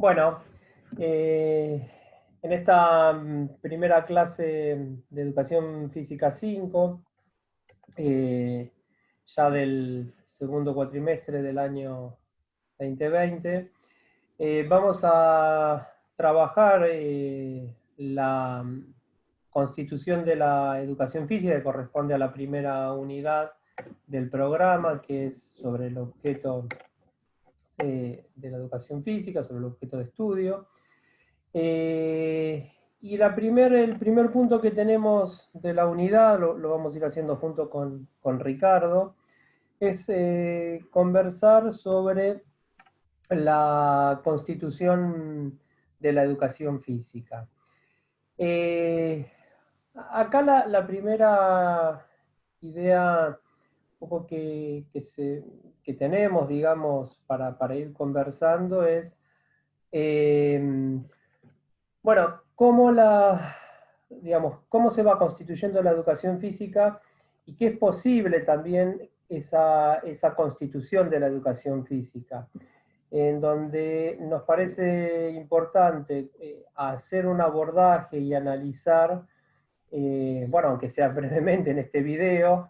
Bueno, eh, en esta primera clase de Educación Física 5, ya del segundo cuatrimestre del año 2020, vamos a trabajar la constitución de la educación física, que corresponde a la primera unidad del programa, que es sobre el objeto de la educación física, sobre el objeto de estudio. Y el primer punto que tenemos de la unidad, lo vamos a ir haciendo junto con Ricardo, es conversar sobre la constitución de la educación física. Acá la primera idea un poco que tenemos, digamos, para ir conversando es, bueno, digamos, cómo se va constituyendo la educación física y qué es posible también esa constitución de la educación física, en donde nos parece importante hacer un abordaje y analizar, bueno, aunque sea brevemente en este video,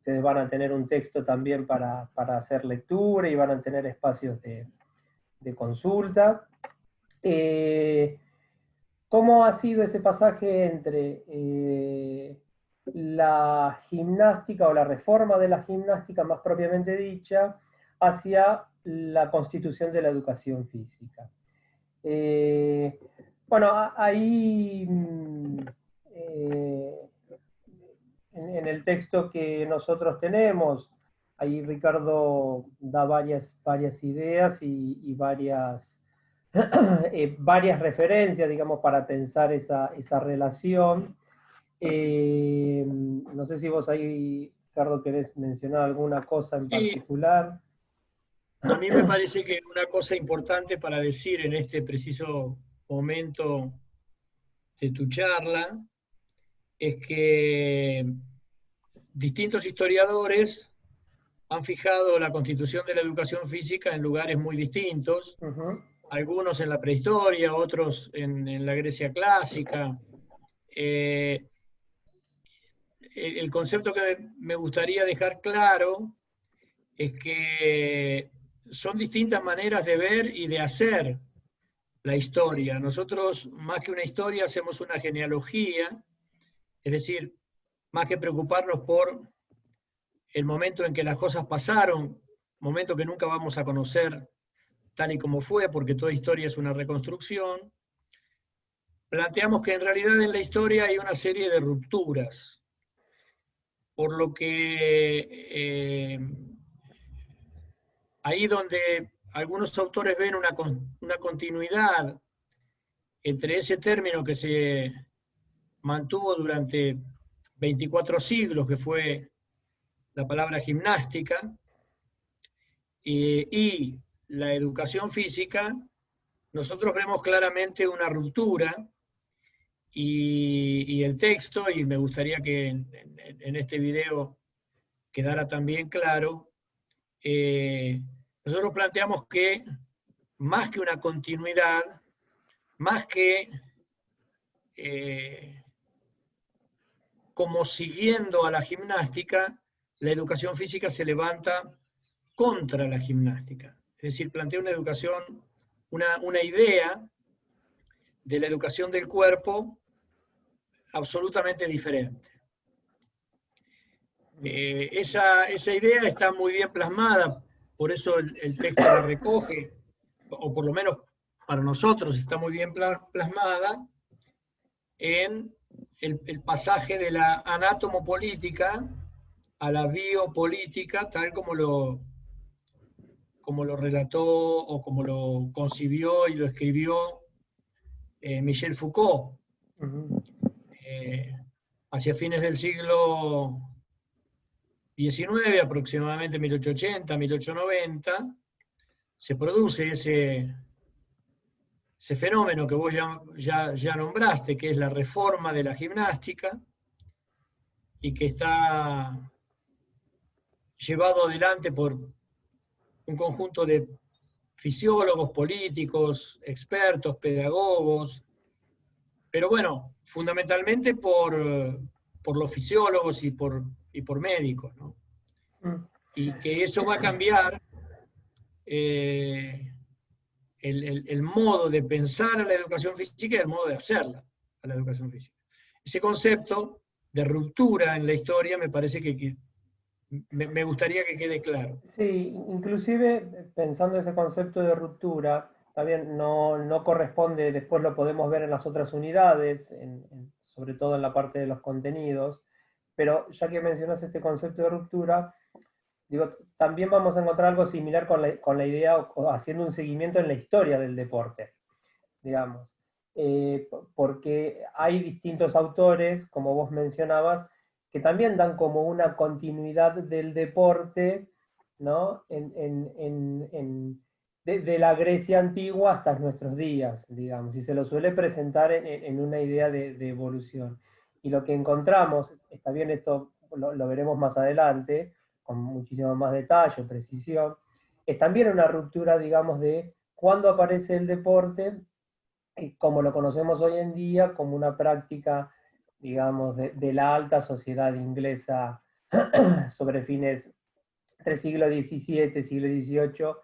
ustedes van a tener un texto también para hacer lectura y van a tener espacios de consulta. ¿Cómo ha sido ese pasaje entre la gimnástica o la reforma de la gimnástica más propiamente dicha hacia la constitución de la educación física? Bueno, ahí en el texto que nosotros tenemos, ahí Ricardo da varias ideas y varias referencias, digamos, para pensar esa relación. No sé si vos ahí, Ricardo, querés mencionar alguna cosa en Sí, particular. a mí me parece que una cosa importante para decir en este preciso momento de tu charla es que distintos historiadores han fijado la constitución de la educación física en lugares muy distintos, algunos en la prehistoria, otros en la Grecia clásica. El concepto que me gustaría dejar claro es que son distintas maneras de ver y de hacer la historia. Nosotros, más que una historia, hacemos una genealogía, es decir, más que preocuparnos por el momento en que las cosas pasaron, momento que nunca vamos a conocer tal y como fue, porque toda historia es una reconstrucción, planteamos que en realidad en la historia hay una serie de rupturas, por lo que ahí donde algunos autores ven una continuidad entre ese término que se mantuvo durante 24 siglos, que fue la palabra gimnástica, y la educación física, nosotros vemos claramente una ruptura y el texto, y me gustaría que en este video quedara también claro, nosotros planteamos que más que una continuidad, más que como siguiendo a la gimnástica, la educación física se levanta contra la gimnástica. Es decir, plantea una educación, una idea de la educación del cuerpo absolutamente diferente. Esa idea está muy bien plasmada, por eso el texto la recoge, o por lo menos para nosotros está muy bien plasmada en el pasaje de la anatomopolítica a la biopolítica, tal como lo relató o como lo concibió y lo escribió Michel Foucault. Hacia fines del siglo XIX, aproximadamente 1880, 1890, se produce ese fenómeno que vos ya nombraste, que es la reforma de la gimnástica, y que está llevado adelante por un conjunto de fisiólogos, políticos, expertos, pedagogos, pero bueno, fundamentalmente por los fisiólogos y por médicos, ¿no? Y que eso va a cambiar el modo de pensar a la educación física y el modo de hacerla a la educación física. Ese concepto de ruptura en la historia me parece que me gustaría que quede claro. Sí, inclusive pensando ese concepto de ruptura, también no corresponde, después lo podemos ver en las otras unidades, sobre todo en la parte de los contenidos, pero ya que mencionas este concepto de ruptura, digo, también vamos a encontrar algo similar con la idea, o haciendo un seguimiento en la historia del deporte, digamos. Porque hay distintos autores, como vos mencionabas, que también dan como una continuidad del deporte, ¿no? De la Grecia antigua hasta nuestros días, digamos, y se lo suele presentar en una idea de evolución. Y lo que encontramos, está bien, esto lo veremos más adelante, con muchísimo más detalle, precisión, es también una ruptura, digamos, de cuándo aparece el deporte, como lo conocemos hoy en día, como una práctica, digamos, de la alta sociedad inglesa sobre fines entre siglo XVII, siglo XVIII,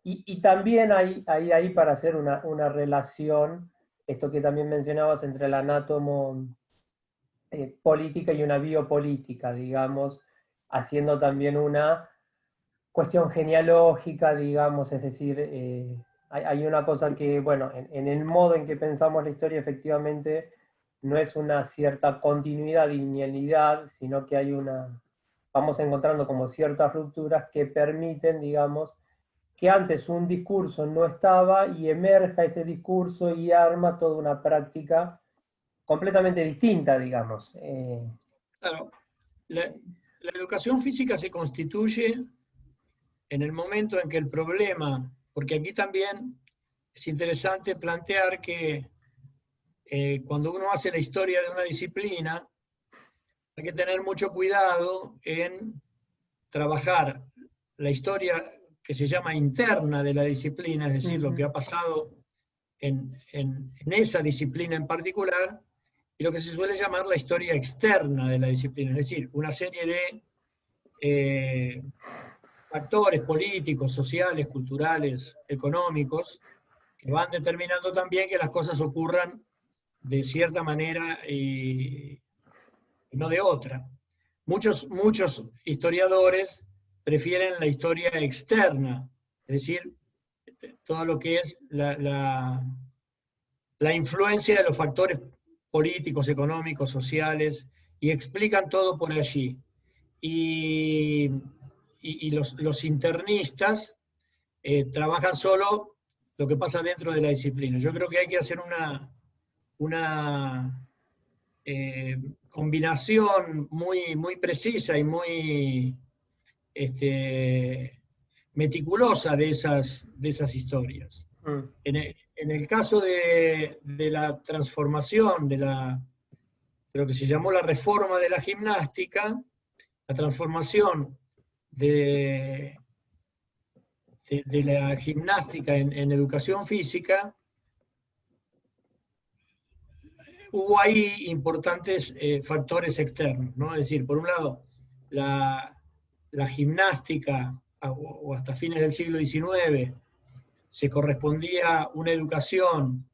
y también hay ahí para hacer una relación, esto que también mencionabas, entre el anátomo política y una biopolítica, digamos, haciendo también una cuestión genealógica, digamos, es decir, hay una cosa que, bueno, en el modo en que pensamos la historia efectivamente no es una cierta continuidad, linealidad, sino que vamos encontrando como ciertas rupturas que permiten, digamos, que antes un discurso no estaba y emerja ese discurso y arma toda una práctica completamente distinta, digamos. Claro, la educación física se constituye en el momento en que el problema, porque aquí también es interesante plantear que cuando uno hace la historia de una disciplina, hay que tener mucho cuidado en trabajar la historia que se llama interna de la disciplina, es decir, lo que ha pasado en esa disciplina en particular, y lo que se suele llamar la historia externa de la disciplina, es decir, una serie de factores políticos, sociales, culturales, económicos, que van determinando también que las cosas ocurran de cierta manera y no de otra. Muchos historiadores prefieren la historia externa, es decir, todo lo que es la influencia de los factores políticos, económicos, sociales, y explican todo por allí. Y los internistas trabajan solo lo que pasa dentro de la disciplina. Yo creo que hay que hacer una combinación muy precisa y muy meticulosa de esas historias. En el caso de la transformación, de lo que se llamó la reforma de la gimnástica, la transformación de la gimnástica en educación física, hubo ahí importantes factores externos, ¿no? Es decir, por un lado, la gimnástica, o hasta fines del siglo XIX, se correspondía una educación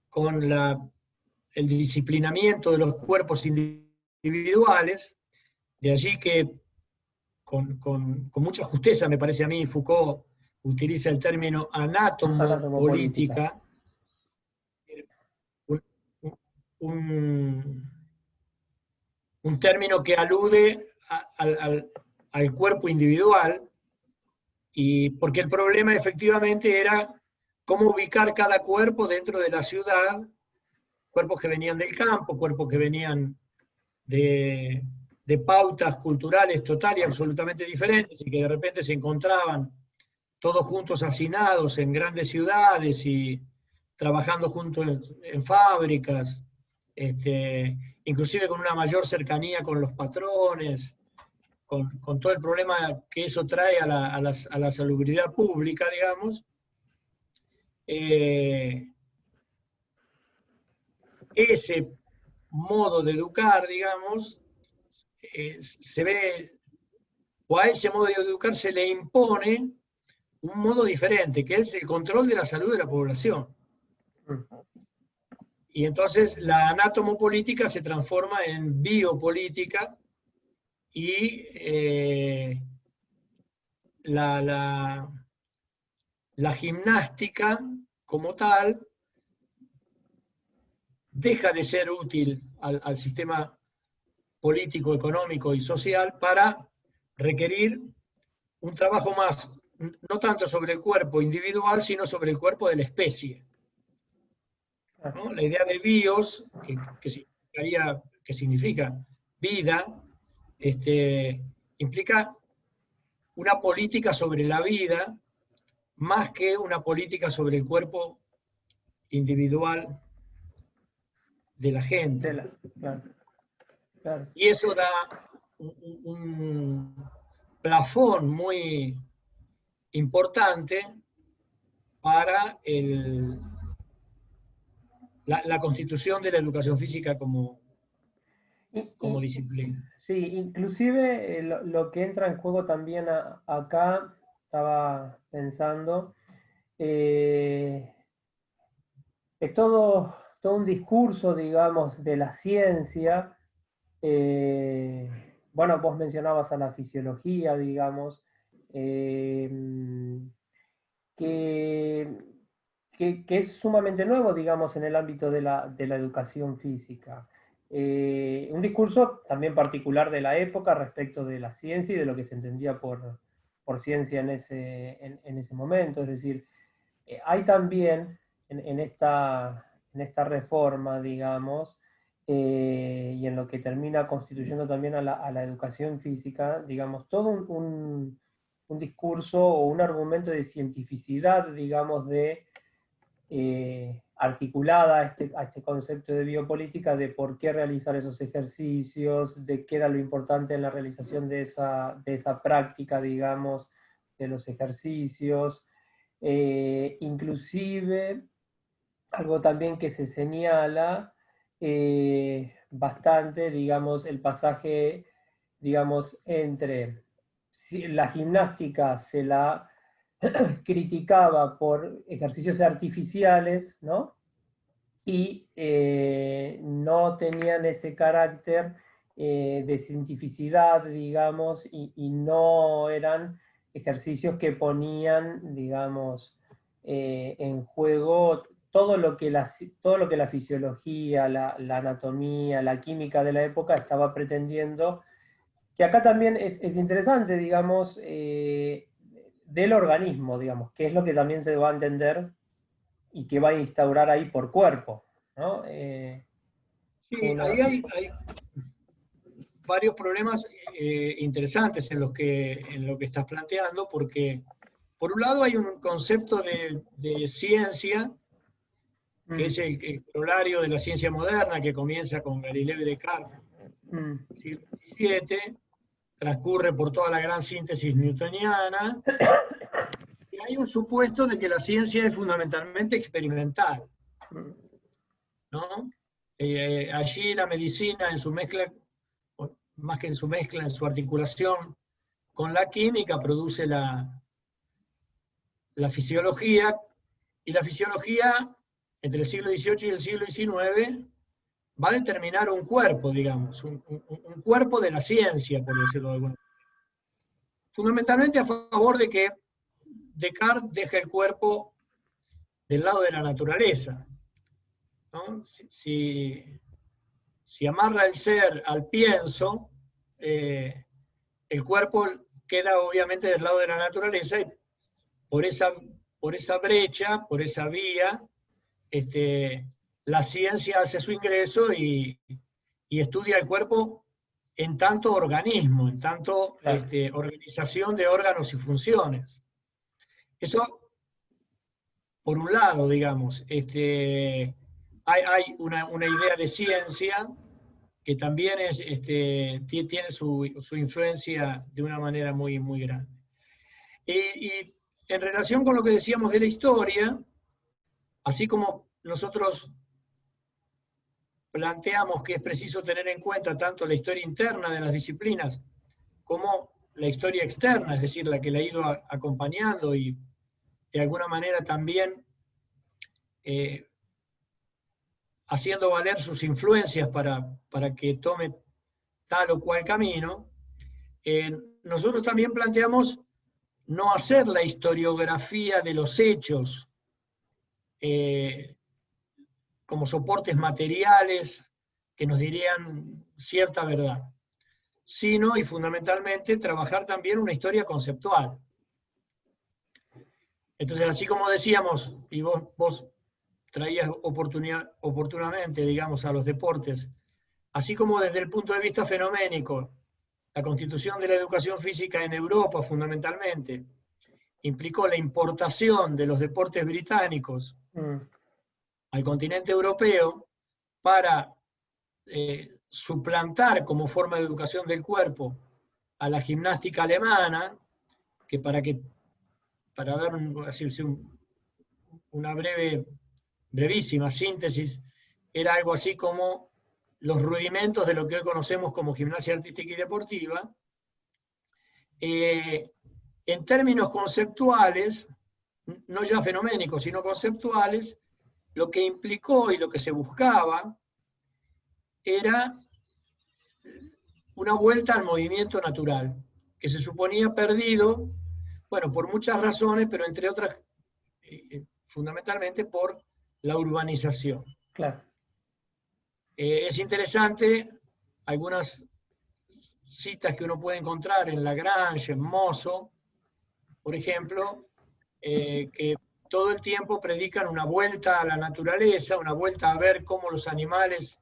con el disciplinamiento de los cuerpos individuales, de allí que con mucha justeza, me parece a mí, Foucault utiliza el término anátomo-política, un término que alude al cuerpo individual, y porque el problema efectivamente era cómo ubicar cada cuerpo dentro de la ciudad, cuerpos que venían del campo, cuerpos que venían de pautas culturales total y absolutamente diferentes, y que de repente se encontraban todos juntos hacinados en grandes ciudades y trabajando juntos en fábricas, inclusive con una mayor cercanía con los patrones, con todo el problema que eso trae a la salubridad pública, digamos, ese modo de educar, digamos, se ve, o a ese modo de educar se le impone un modo diferente, que es el control de la salud de la población. Y entonces la anatomopolítica se transforma en biopolítica y la gimnástica como tal deja de ser útil al sistema político, económico y social para requerir un trabajo más, no tanto sobre el cuerpo individual, sino sobre el cuerpo de la especie, ¿no? La idea de bios, que significa vida, implica una política sobre la vida más que una política sobre el cuerpo individual de la gente. Claro. Y eso da un plafón muy importante para la constitución de la educación física como disciplina. Sí, inclusive lo que entra en juego también acá, estaba pensando, es todo un discurso, digamos, de la ciencia. Bueno, vos mencionabas a la fisiología, digamos, que es sumamente nuevo, digamos, en el ámbito de la educación física. Un discurso también particular de la época respecto de la ciencia y de lo que se entendía por ciencia en ese momento. Es decir, hay también en esta reforma, digamos, y en lo que termina constituyendo también a la educación física, digamos, todo un discurso o un argumento de cientificidad, digamos, articulada a este concepto de biopolítica, de por qué realizar esos ejercicios, de qué era lo importante en la realización de esa práctica, digamos, de los ejercicios. Inclusive, algo también que se señala bastante, digamos, el pasaje, digamos, entre la gimnástica se la criticaba por ejercicios artificiales, ¿no? Y no tenían ese carácter de cientificidad, digamos, y no eran ejercicios que ponían, digamos, en juego todo lo que la fisiología, la anatomía, la química de la época estaba pretendiendo, que acá también es interesante, digamos, del organismo, digamos, que es lo que también se va a entender y que va a instaurar ahí por cuerpo, ¿no? Sí, ahí hay varios problemas interesantes en lo que estás planteando, porque por un lado hay un concepto de ciencia, que es el corolario de la ciencia moderna, que comienza con Galileo y Descartes, siglo XVII, transcurre por toda la gran síntesis newtoniana, y hay un supuesto de que la ciencia es fundamentalmente experimental, ¿no? Allí la medicina en su mezcla, más que en su mezcla, en su articulación con la química, produce la fisiología, y la fisiología entre el siglo XVIII y el siglo XIX va a determinar un cuerpo, digamos, un cuerpo de la ciencia, por decirlo de alguna manera. Fundamentalmente a favor de que Descartes deja el cuerpo del lado de la naturaleza, ¿no? Si amarra el ser al pienso, el cuerpo queda obviamente del lado de la naturaleza, y por esa brecha, por esa vía, la ciencia hace su ingreso y estudia el cuerpo en tanto organismo, en tanto organización de órganos y funciones. Eso, por un lado, digamos, hay una idea de ciencia que también tiene su influencia de una manera muy, muy grande. Y en relación con lo que decíamos de la historia, así como nosotros planteamos que es preciso tener en cuenta tanto la historia interna de las disciplinas como la historia externa, es decir, la que le ha ido acompañando y de alguna manera también haciendo valer sus influencias para que tome tal o cual camino, nosotros también planteamos no hacer la historiografía de los hechos como soportes materiales que nos dirían cierta verdad, sino y fundamentalmente trabajar también una historia conceptual. Entonces, así como decíamos, y vos traías oportunamente, digamos, a los deportes, así como desde el punto de vista fenoménico, la constitución de la educación física en Europa fundamentalmente implicó la importación de los deportes británicos al continente europeo para suplantar como forma de educación del cuerpo a la gimnástica alemana, que para dar una brevísima síntesis, era algo así como los rudimentos de lo que hoy conocemos como gimnasia artística y deportiva. En términos conceptuales, no ya fenoménicos, sino conceptuales, lo que implicó y lo que se buscaba era una vuelta al movimiento natural, que se suponía perdido, bueno, por muchas razones, pero entre otras, fundamentalmente por la urbanización. Claro. Es interesante algunas citas que uno puede encontrar en Lagrange, en Mozo, por ejemplo, que todo el tiempo predican una vuelta a la naturaleza, una vuelta a ver cómo los animales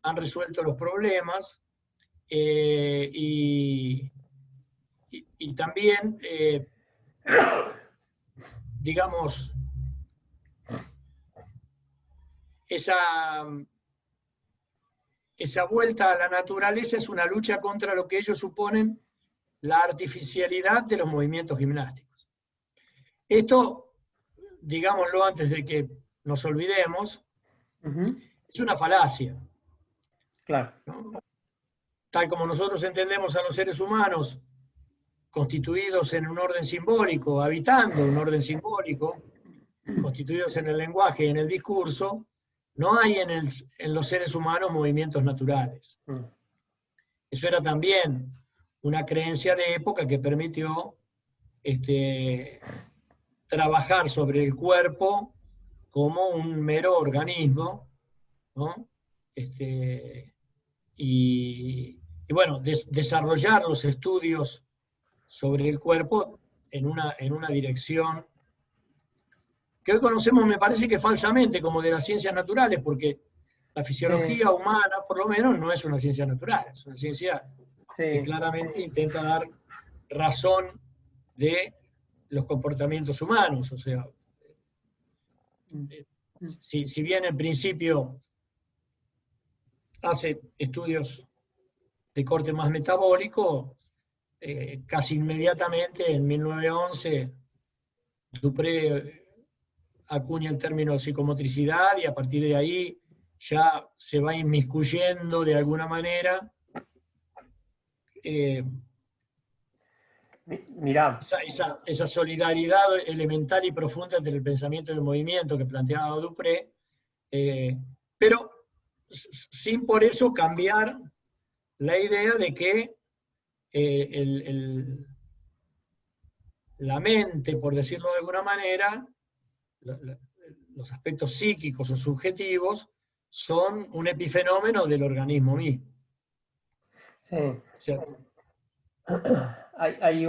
han resuelto los problemas, y también, digamos, esa vuelta a la naturaleza es una lucha contra lo que ellos suponen la artificialidad de los movimientos gimnásticos. Esto, digámoslo antes de que nos olvidemos, es una falacia. Claro. ¿No? Tal como nosotros entendemos a los seres humanos constituidos en un orden simbólico, habitando un orden simbólico, constituidos en el lenguaje y en el discurso, no hay en los seres humanos movimientos naturales. Eso era también una creencia de época que permitió trabajar sobre el cuerpo como un mero organismo, ¿no? Y bueno, desarrollar los estudios sobre el cuerpo en una dirección que hoy conocemos, me parece que falsamente, como de las ciencias naturales, porque la fisiología humana, por lo menos, no es una ciencia natural, es una ciencia que claramente intenta dar razón de los comportamientos humanos. O sea, si bien en principio hace estudios de corte más metabólico, casi inmediatamente, en 1911, Dupré acuña el término psicomotricidad y a partir de ahí ya se va inmiscuyendo de alguna manera Mirá. Esa solidaridad elemental y profunda entre el pensamiento y el movimiento que planteaba Dupré, pero sin por eso cambiar la idea de que la mente, por decirlo de alguna manera, los aspectos psíquicos o subjetivos son un epifenómeno del organismo mismo. Sí. O sea, hay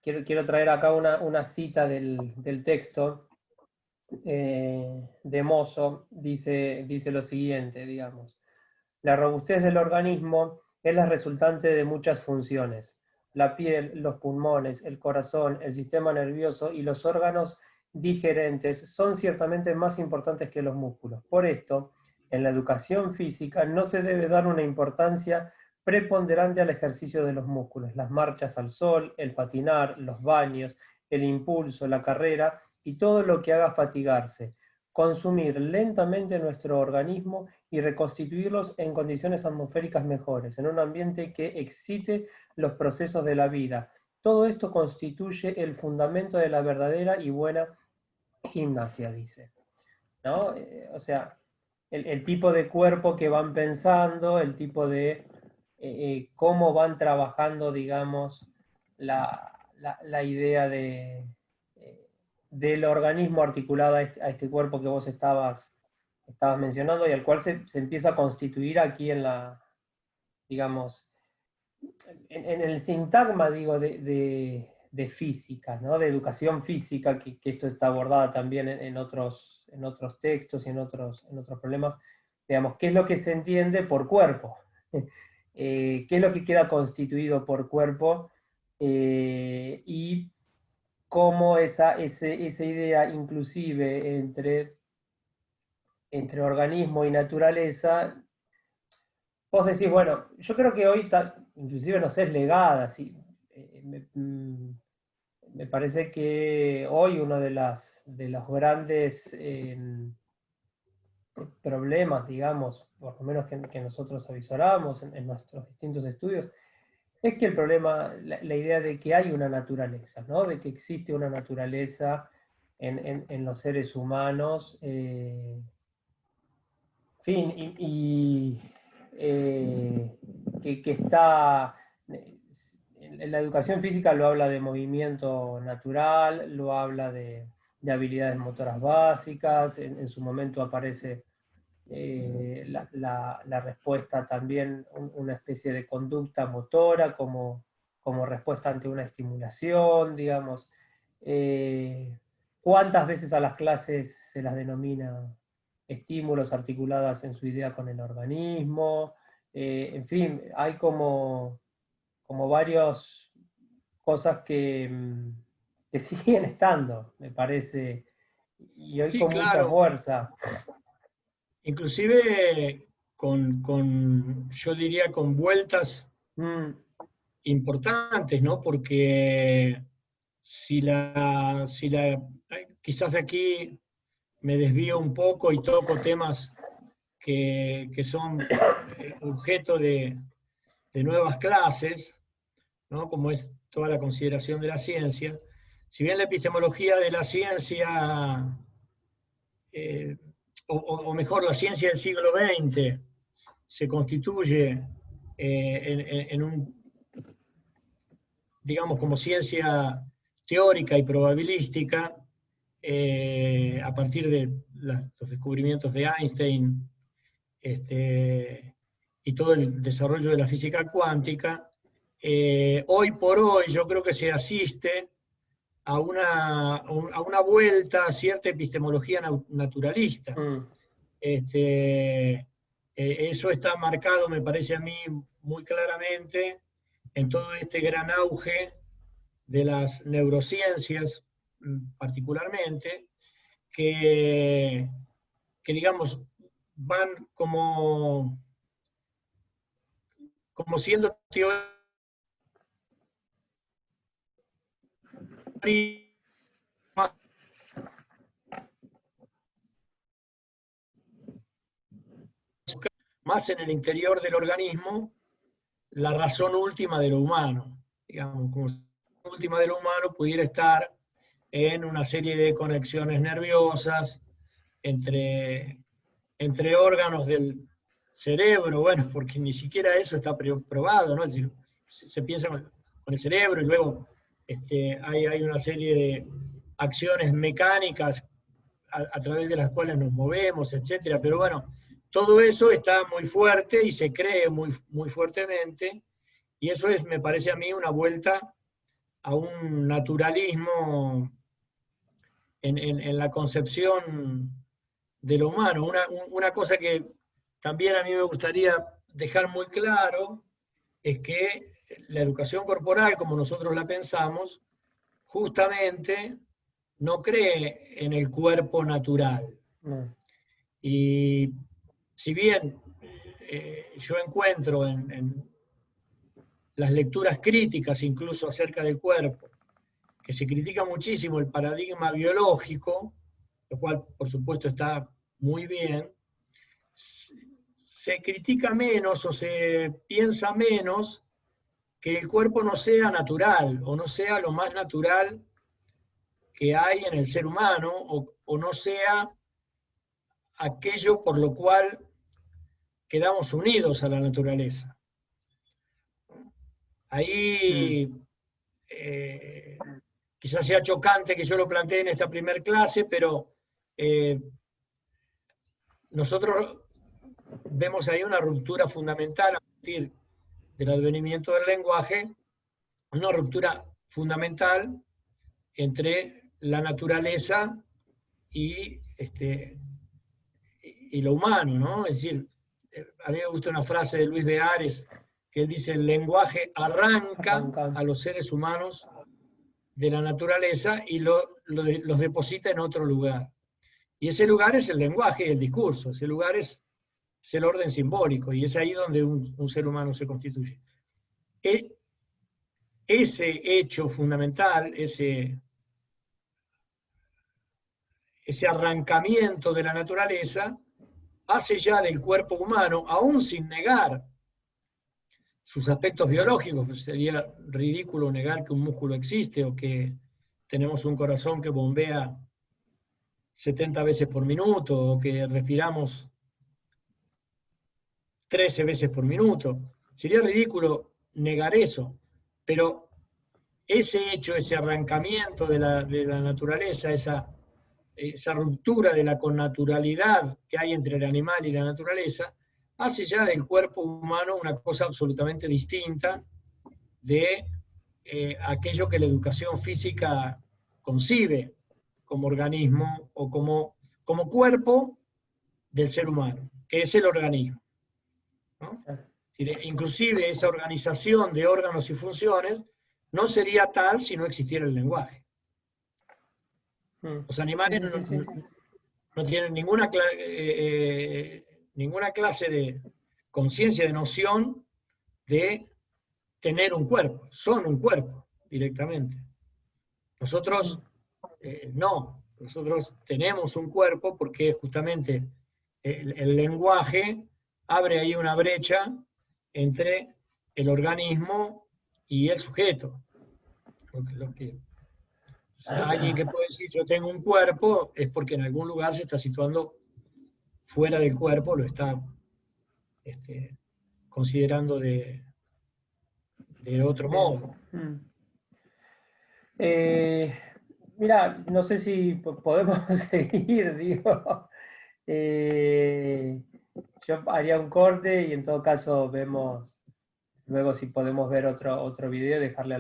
quiero traer acá una cita del texto de Mozo. Dice lo siguiente, digamos: la robustez del organismo es la resultante de muchas funciones. La piel, los pulmones, el corazón, el sistema nervioso y los órganos digerentes son ciertamente más importantes que los músculos. Por esto, en la educación física no se debe dar una importancia preponderante al ejercicio de los músculos. Las marchas al sol, el patinar, los baños, el impulso, la carrera y todo lo que haga fatigarse, consumir lentamente nuestro organismo y reconstituirlos en condiciones atmosféricas mejores, en un ambiente que excite los procesos de la vida. Todo esto constituye el fundamento de la verdadera y buena gimnasia, dice, ¿no? O sea, el tipo de cuerpo que van pensando, el tipo de cómo van trabajando, digamos, la idea del organismo articulado a este cuerpo que vos estabas mencionando y al cual se empieza a constituir aquí en la, digamos, en el sintagma, digo, de física, ¿no? De educación física, que esto está abordada también en otros textos y en otros problemas, digamos, ¿qué es lo que se entiende por cuerpo? ¿Qué es lo que queda constituido por cuerpo? Y cómo esa idea inclusive entre organismo y naturaleza, vos decís, bueno, yo creo que hoy, inclusive no sé, es legada, ¿sí? Me parece que hoy uno de los grandes problemas, digamos, por lo menos que nosotros avisoramos en nuestros distintos estudios, es que el problema, la idea de que hay una naturaleza, ¿no? De que existe una naturaleza en los seres humanos, en fin, que está, en la educación física lo habla de movimiento natural, lo habla de habilidades motoras básicas, en su momento aparece la respuesta también, una especie de conducta motora como respuesta ante una estimulación, digamos. ¿Cuántas veces a las clases se las denomina estímulos articuladas en su idea con el organismo? En fin, hay como varias cosas que siguen estando, me parece, y hoy Sí, con mucha claro. fuerza. Inclusive yo diría, con vueltas Mm, importantes, ¿no? Porque quizás aquí me desvío un poco y toco temas que son objeto de nuevas clases, ¿no? Como es toda la consideración de la ciencia. Si bien la epistemología de la ciencia, eh, o mejor, la ciencia del siglo XX, se constituye en un, digamos, como ciencia teórica y probabilística, a partir de los descubrimientos de Einstein, y todo el desarrollo de la física cuántica, hoy por hoy yo creo que se asiste a una vuelta a cierta epistemología naturalista. mm. Eso está marcado, me parece a mí, muy claramente en todo este gran auge de las neurociencias, particularmente, que digamos, van como siendo teorías más en el interior del organismo, la razón última de lo humano. Digamos, como si la razón última de lo humano pudiera estar en una serie de conexiones nerviosas entre órganos del cerebro, bueno, porque ni siquiera eso está probado, ¿no? Es decir, se piensa con el cerebro y luego hay una serie de acciones mecánicas a través de las cuales nos movemos, etcétera, pero bueno, todo eso está muy fuerte y se cree muy, muy fuertemente, y eso es, me parece a mí, una vuelta a un naturalismo en la concepción de lo humano. Una cosa que también a mí me gustaría dejar muy claro es que la educación corporal, como nosotros la pensamos, justamente no cree en el cuerpo natural. No. Y si bien yo encuentro en las lecturas críticas, incluso acerca del cuerpo, que se critica muchísimo el paradigma biológico, lo cual por supuesto está muy bien, se critica menos o se piensa menos que el cuerpo no sea natural o no sea lo más natural que hay en el ser humano o no sea aquello por lo cual quedamos unidos a la naturaleza. Ahí quizás sea chocante que yo lo plantee en esta primer clase, pero nosotros vemos ahí una ruptura fundamental a partir del advenimiento del lenguaje, una ruptura fundamental entre la naturaleza y lo humano, ¿no? Es decir, a mí me gusta una frase de Luis Beares, que él dice, el lenguaje arranca a los seres humanos de la naturaleza y los deposita en otro lugar. Y ese lugar es el lenguaje y el discurso, ese lugar es el orden simbólico, y es ahí donde un ser humano se constituye. Ese hecho fundamental, ese arrancamiento de la naturaleza, hace ya del cuerpo humano, aún sin negar sus aspectos biológicos, pues sería ridículo negar que un músculo existe o que tenemos un corazón que bombea 70 veces por minuto o que respiramos 13 veces por minuto. Sería ridículo negar eso, pero ese hecho, ese arrancamiento de la naturaleza, esa ruptura de la connaturalidad que hay entre el animal y la naturaleza, hace ya del cuerpo humano una cosa absolutamente distinta de aquello que la educación física concibe como organismo o como cuerpo del ser humano, que es el organismo, ¿no? Inclusive esa organización de órganos y funciones no sería tal si no existiera el lenguaje. Los animales no tienen ninguna clase de conciencia, de noción de tener un cuerpo. Son un cuerpo directamente. Nosotros no. Nosotros tenemos un cuerpo porque justamente el lenguaje abre ahí una brecha entre el organismo y el sujeto. Alguien que puede decir yo tengo un cuerpo es porque en algún lugar se está situando fuera del cuerpo, lo está considerando de otro modo. Mira, no sé si podemos seguir, digo. Yo haría un corte y en todo caso vemos luego si podemos ver otro video y dejarle a